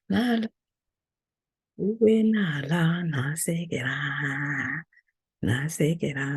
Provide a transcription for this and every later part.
Nala, uwe nala, nasekera.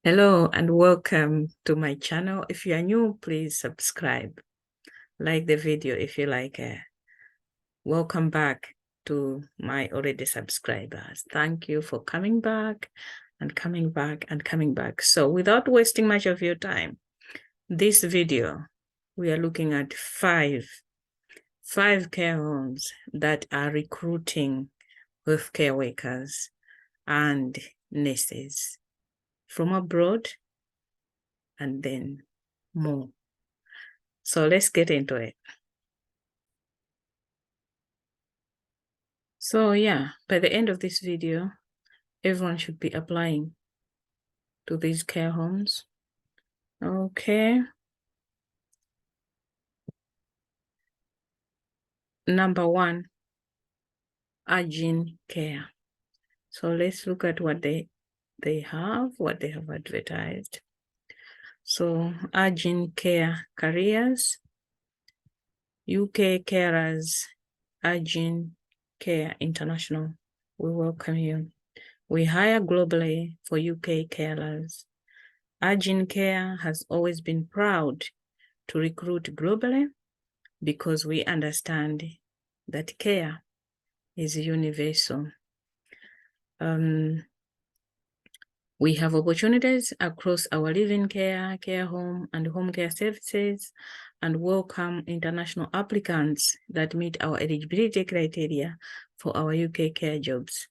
Hello and welcome to my channel. If you are new, please subscribe. Like the video if you like it. Welcome back to my already subscribers. Thank you for coming back and coming back and coming back. So without wasting much of your time, this video, we are looking at five care homes that are recruiting healthcare workers and nurses from abroad and then more. So let's get into it. So yeah, by the end of this video, everyone should be applying to these care homes. Okay. Number one, Ajin Care. So let's look at what they have advertised. So Ajin Care careers, UK carers, Ajin Care International. We welcome you. We hire globally for UK carers. Ajin Care has always been proud to recruit globally because we understand that care is universal. We have opportunities across our living care, care home, and home care services, and welcome international applicants that meet our eligibility criteria for our UK care jobs.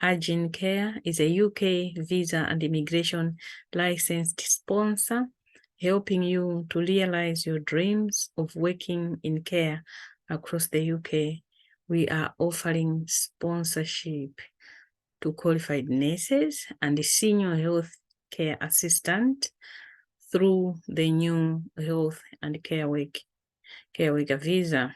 Ajin Care is a UK visa and immigration licensed sponsor, helping you to realize your dreams of working in care across the UK. We are offering sponsorship to qualified nurses and senior health care assistant through the new health and care worker visa.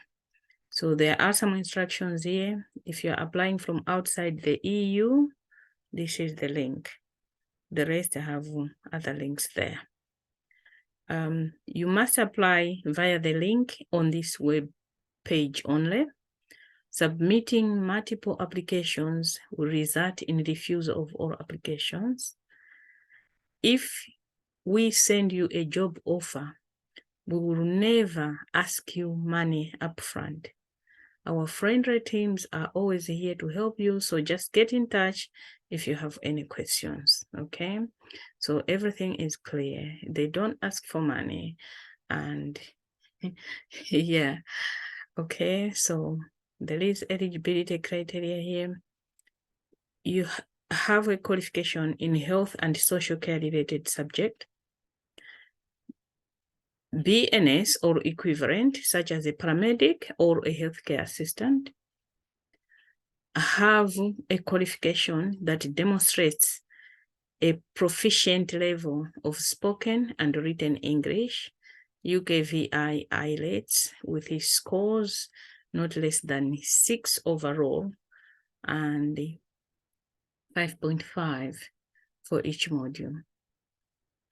So there are some instructions here. If you're applying from outside the EU, this is the link. The rest I have other links there. You must apply via the link on this web page only. Submitting multiple applications will result in refusal of all applications. If we send you a job offer, we will never ask you money upfront. Our friendly teams are always here to help you, so just get in touch if you have any questions, okay? So everything is clear. They don't ask for money, and yeah, okay, so there is eligibility criteria here. You have a qualification in health and social care related subject, BNS or equivalent, such as a paramedic or a healthcare assistant, have a qualification that demonstrates a proficient level of spoken and written English, UKVI IELTS with his scores not less than 6 overall and 5.5 for each module.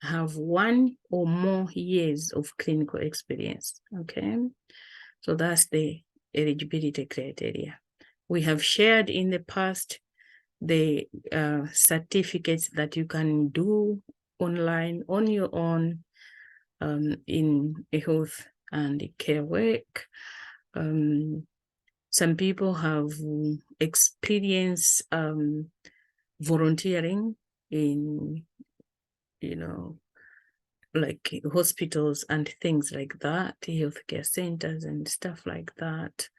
Have 1 or more years of clinical experience, okay? So that's the eligibility criteria. We have shared in the past the certificates that you can do online on your own in health and care work. Some people have experienced volunteering in, like hospitals and things like that, healthcare centers and stuff like that.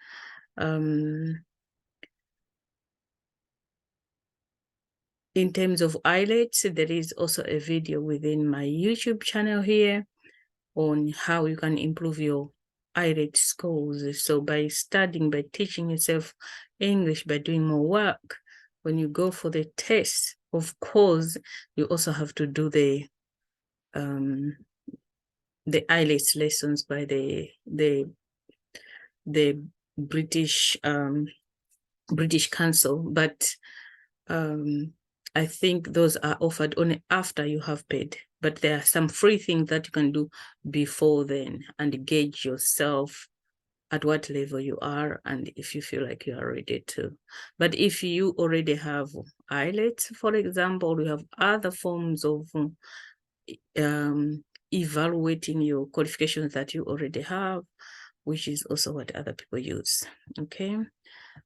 In terms of IELTS, there is also a video within my YouTube channel here on how you can improve your IELTS scores. So by studying, by teaching yourself English, by doing more work, when you go for the test, of course, you also have to do the IELTS lessons by the British British Council, but I think those are offered only after you have paid. But there are some free things that you can do before then and gauge yourself at what level you are and if you feel like you are ready to. But if you already have IELTS, for example, you have other forms of evaluating your qualifications that you already have, which is also what other people use. Okay,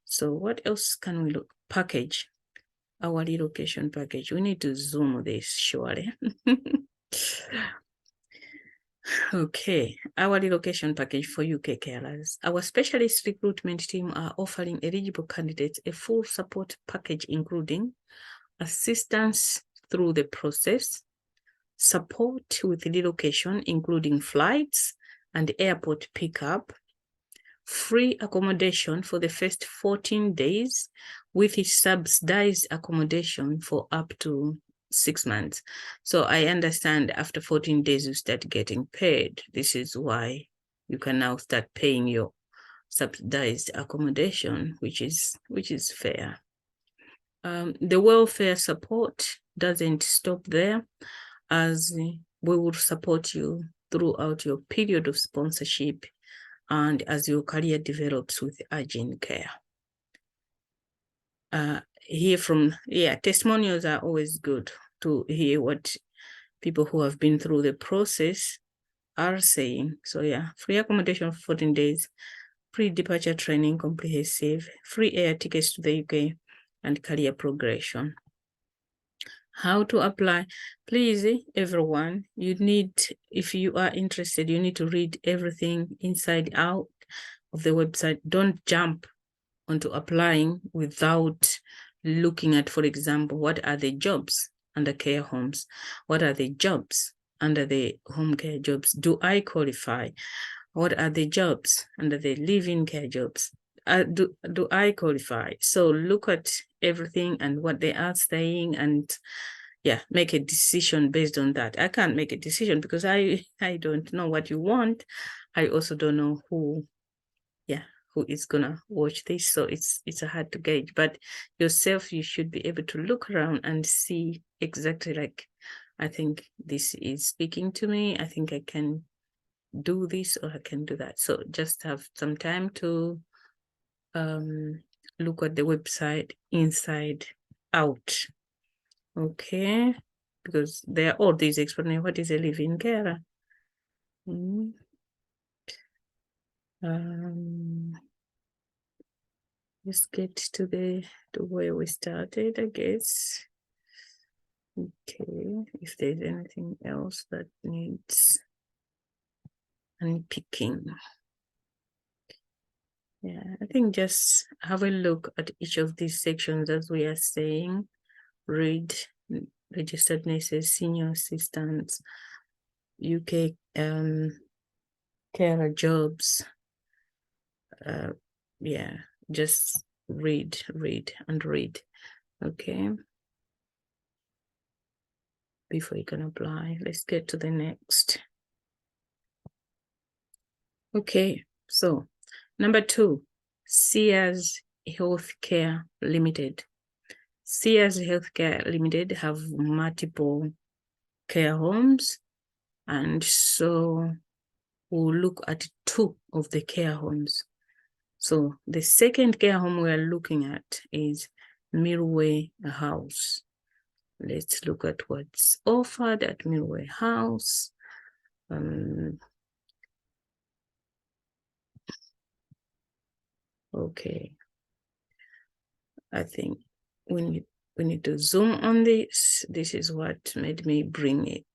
so what else can we look? Package, our relocation package. We need to zoom this surely. Okay, our relocation package for UK carers. Our specialist recruitment team are offering eligible candidates a full support package, including assistance through the process, support with relocation, including flights and airport pickup, free accommodation for the first 14 days with subsidized accommodation for up to 6 months. So I understand after 14 days you start getting paid. This is why you can now start paying your subsidized accommodation, which is fair. The welfare support doesn't stop there, as we will support you throughout your period of sponsorship and as your career develops with Ajin Care. Testimonials are always good to hear what people who have been through the process are saying. So free accommodation for 14 days, pre-departure training, comprehensive, free air tickets to the UK, and career progression. How to apply? Please, everyone, you need, if you are interested, you need to read everything inside out of the website. Don't jump onto applying without looking at, for example, what are the jobs under care homes? What are the jobs under the home care jobs? Do I qualify? What are the jobs under the live-in care jobs? Do I qualify? So look at everything and what they are saying and make a decision based on that. I can't make a decision because I don't know what you want. I also don't know who is gonna watch this, so it's hard to gauge. But yourself, you should be able to look around and see exactly, like, I think this is speaking to me. I think I can do this or I can do that. So just have some time to look at the website inside out. Okay, because there are all these explaining what is a live-in carer. Let's get to where we started, I guess. Okay, if there's anything else that needs unpicking. I think just have a look at each of these sections as we are saying. Read registered nurses, senior assistants, UK carer jobs. Just read and read. Okay, before you can apply. Let's get to the next. Okay, so number 2, Sears Healthcare Limited. Sears Healthcare Limited have multiple care homes, and so we'll look at 2 of the care homes. So the second care home we are looking at is Midway House. Let's look at what's offered at Midway House. Okay, I think we need to zoom on this. This is what made me bring it.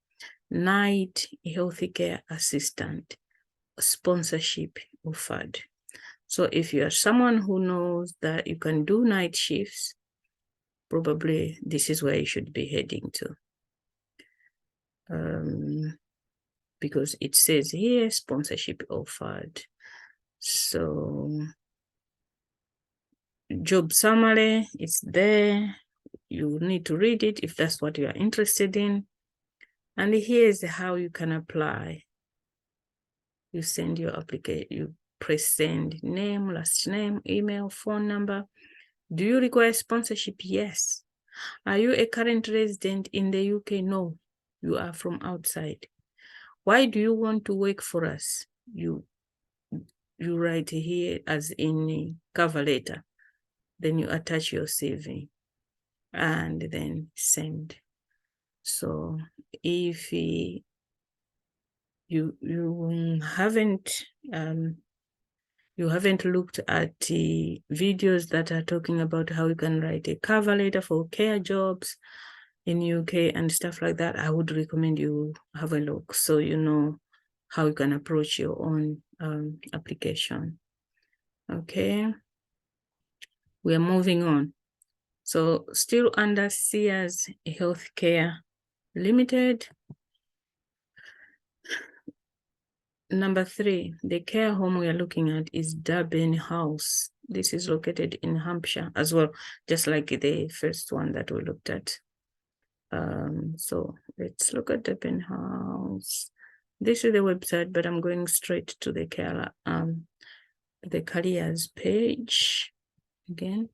Night healthy care assistant sponsorship offered. So if you are someone who knows that you can do night shifts, probably this is where you should be heading to. Because it says here sponsorship offered. So job summary, it's there. You need to read it if that's what you are interested in. And here's how you can apply. You send your application, you press send, name, last name, email, phone number. Do you require sponsorship? Yes. Are you a current resident in the UK? No, you are from outside. Why do you want to work for us? You you write here as in cover letter, then you attach your CV and then send. So if you haven't looked at the videos that are talking about how you can write a cover letter for care jobs in UK and stuff like that, I would recommend you have a look so you know how you can approach your own application. Okay, we are moving on. So still under Sears Healthcare Limited. Number 3, the care home we are looking at is Midway House. This is located in Hampshire as well, just like the first one that we looked at. So let's look at Midway House. This is the website, but I'm going straight to the careers page again.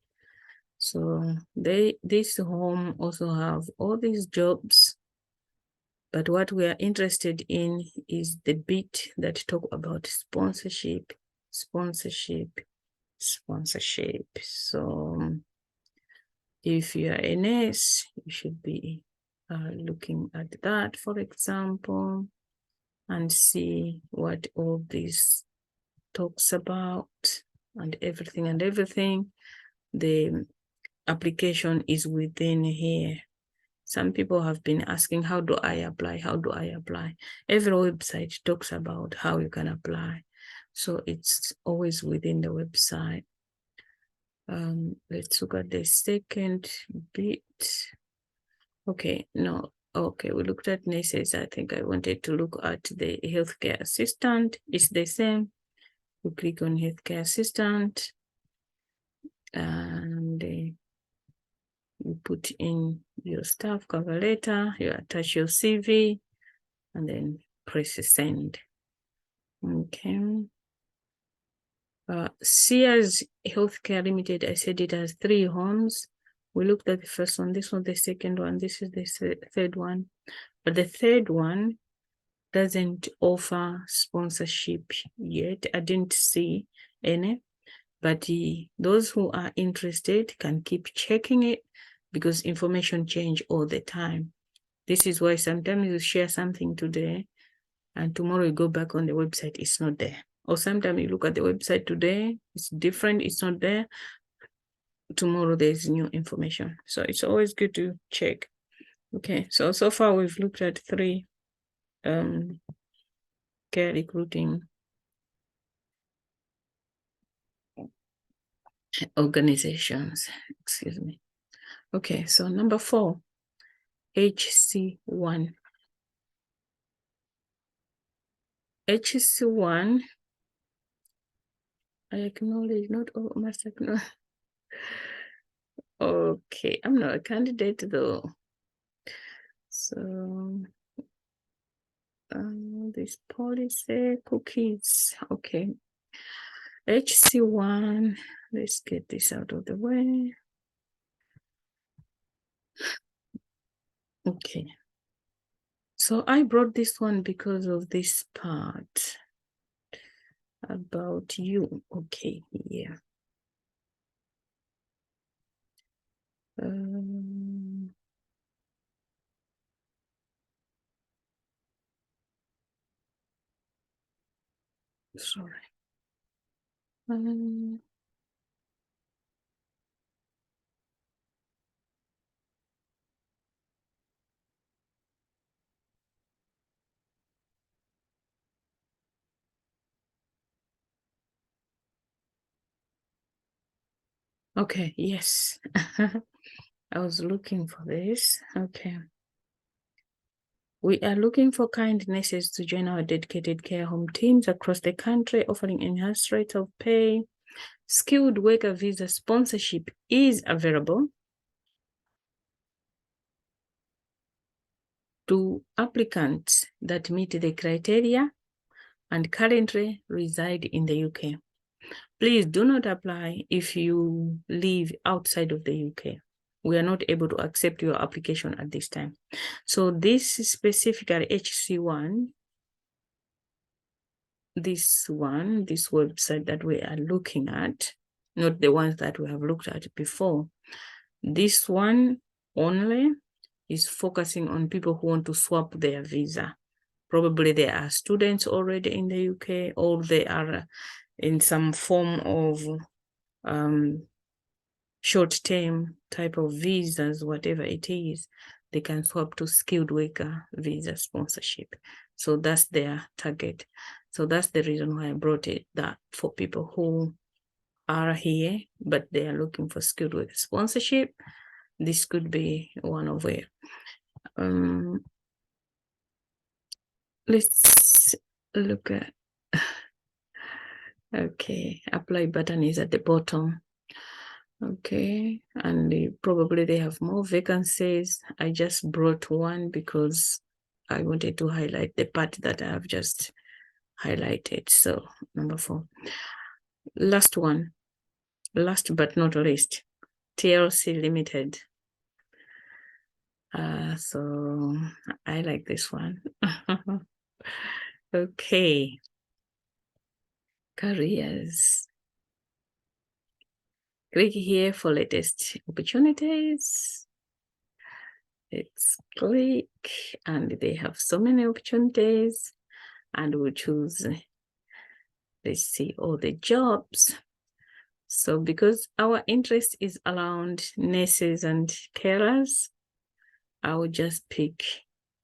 So this home also have all these jobs, but what we are interested in is the bit that talk about sponsorship. So if you are a nurse, you should be looking at that, for example, and see what all this talks about and everything. The application is within here. Some people have been asking, how do I apply? How do I apply? Every website talks about how you can apply. So it's always within the website. Let's look at the second bit. Okay, no. Okay, we looked at nurses. I think I wanted to look at the healthcare assistant. It's the same. You click on healthcare assistant and you put in your staff cover letter, you attach your CV, and then press send. Okay. Sears Healthcare Limited, I said it has 3 homes. We looked at the first one, this one, the second one, this is the third one. But the third one doesn't offer sponsorship yet. I didn't see any. But those who are interested can keep checking it because information change all the time. This is why sometimes you share something today and tomorrow you go back on the website, it's not there. Or sometimes you look at the website today, it's different, it's not there. Tomorrow there's new information. So it's always good to check. Okay, so far we've looked at 3 care recruiting organizations. Excuse me. Okay, so number 4, HC1. HC1, I acknowledge, not all must acknowledge. Okay, I'm not a candidate though. So, this policy cookies, okay. HC1, let's get this out of the way. Okay. So I brought this one because of this part about you. Okay, yeah. Sorry. Okay, yes. I was looking for this. Okay. We are looking for kind nurses to join our dedicated care home teams across the country, offering enhanced rates of pay. Skilled worker visa sponsorship is available to applicants that meet the criteria and currently reside in the UK. Please do not apply if you live outside of the UK. We are not able to accept your application at this time. So this is specifically HC1. this website that we are looking at, not the ones that we have looked at before. This one only is focusing on people who want to swap their visa. Probably they are students already in the UK, or they are in some form of short-term type of visas, whatever it is. They can swap to skilled worker visa sponsorship. So that's their target. So that's the reason why I brought it, that for people who are here, but they are looking for skilled worker sponsorship, this could be one of it. Let's look at, okay, apply button is at the bottom. Okay, and probably they have more vacancies. I just brought one because I wanted to highlight the part that I have just highlighted. So number 4. Last one, last but not least, TLC Limited. So I like this one. Okay, careers. Click here for latest opportunities. Let's click, and they have so many opportunities, and we'll choose, let's see, all the jobs. So because our interest is around nurses and carers, I will just pick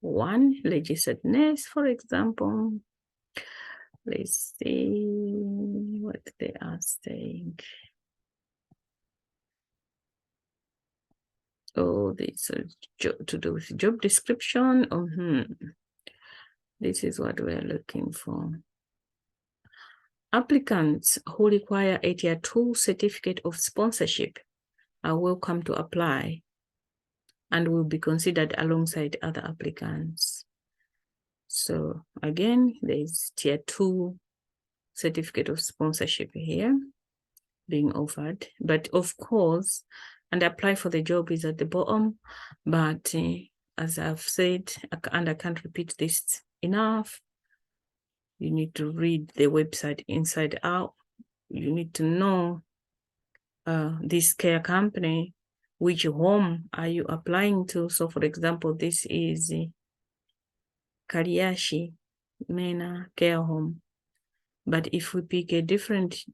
one, registered nurse, for example. Let's see what they are saying. Oh, this is to do with job description. This is what we are looking for. Applicants who require a Tier 2 certificate of sponsorship are welcome to apply and will be considered alongside other applicants. So again, there's Tier 2 certificate of sponsorship here being offered, but of course, and apply for the job is at the bottom, but as I've said, and I can't repeat this enough, you need to read the website inside out. You need to know this care company, which home are you applying to. So for example, this is Kariashi Mena Care Home. But if we pick a different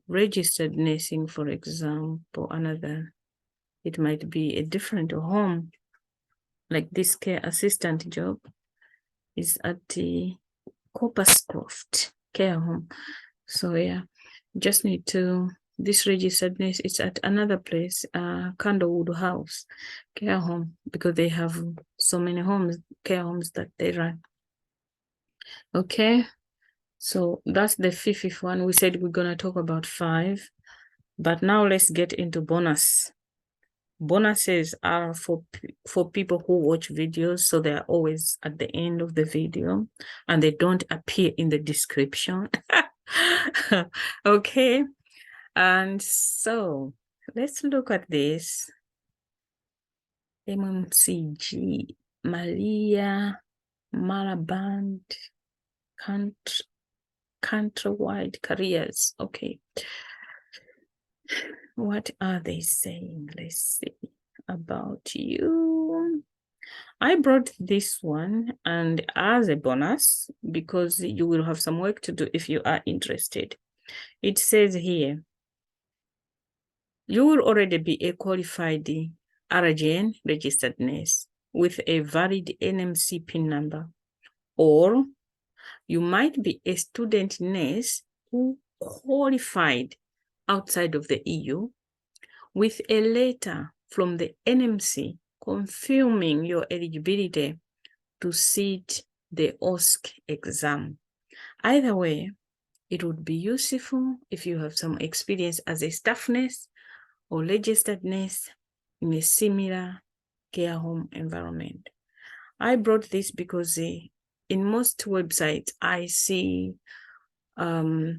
registered nursing, for example, another, it might be a different home. Like this care assistant job is at the Copperscroft Care Home. So yeah, just need to, this registered nurse is at another place, Candlewood House Care Home, because they have so many homes, care homes that they run. Okay, so that's the fifth one. We said we're gonna talk about 5, but now let's get into bonus. Bonuses are for people who watch videos, so they're always at the end of the video and they don't appear in the description. Okay, and so let's look at this. MMCG, Maria Maraband, countrywide careers. Okay, what are they saying? Let's see about you. I brought this one and as a bonus because you will have some work to do if you are interested. It says here, you will already be a qualified RGN registered nurse with a valid NMC PIN number, or you might be a student nurse who qualified outside of the EU with a letter from the NMC confirming your eligibility to sit the OSCE exam. Either way, it would be useful if you have some experience as a staff nurse or registered nurse in a similar care home environment. I brought this because in most websites, I see the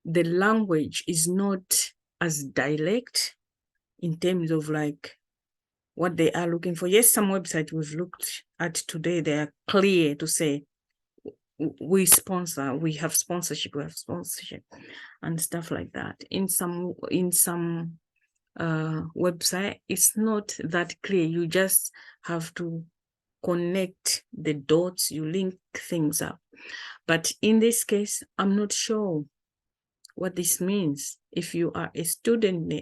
language is not as direct in terms of like what they are looking for. Yes, some websites we've looked at today, they are clear to say we sponsor, we have sponsorship and stuff like that. In some website, it's not that clear. You just have to connect the dots, you link things up. But in this case, I'm not sure what this means. If you are a student,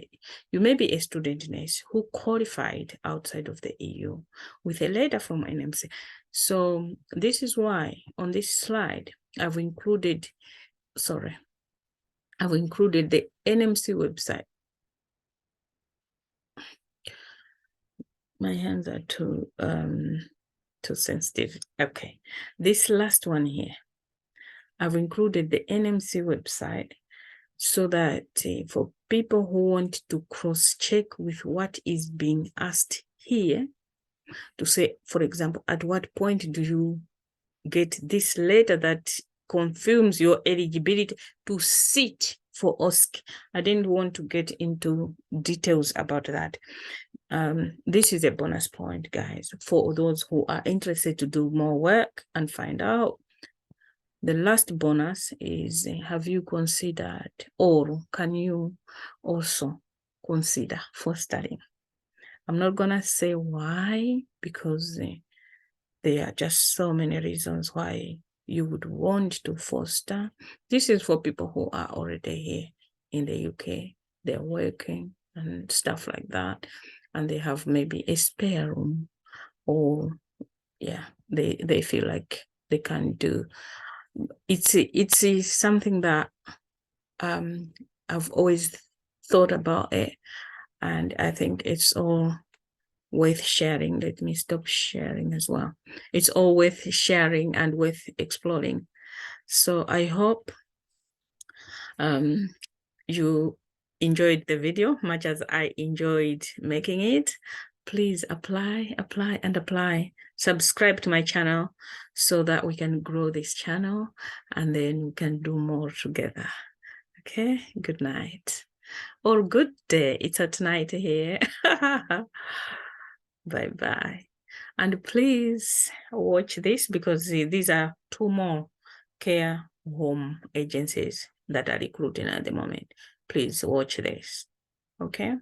you may be a student nurse who qualified outside of the EU with a letter from NMC. So this is why on this slide, I've included the NMC website. My hands are too sensitive. Okay, this last one here, I've included the NMC website so that for people who want to cross-check with what is being asked here, to say, for example, at what point do you get this letter that confirms your eligibility to sit for OSCE? I didn't want to get into details about that. This is a bonus point, guys, for those who are interested to do more work and find out. The last bonus is, have you considered, or can you also consider fostering? I'm not gonna say why, because there are just so many reasons why you would want to foster. This is for people who are already here in the UK. They're working and stuff like that, and they have maybe a spare room, or yeah, they feel like they can do. It's something that I've always thought about it, and I think it's all worth sharing. Let me stop sharing as well. It's all worth sharing and worth exploring. So I hope you enjoyed the video much as I enjoyed making it. Please apply. Subscribe to my channel so that we can grow this channel and then we can do more together. Okay, good night or good day. It's at night here. Bye-bye. And please watch this, because these are 2 more care home agencies that are recruiting at the moment. Please watch this. Okay.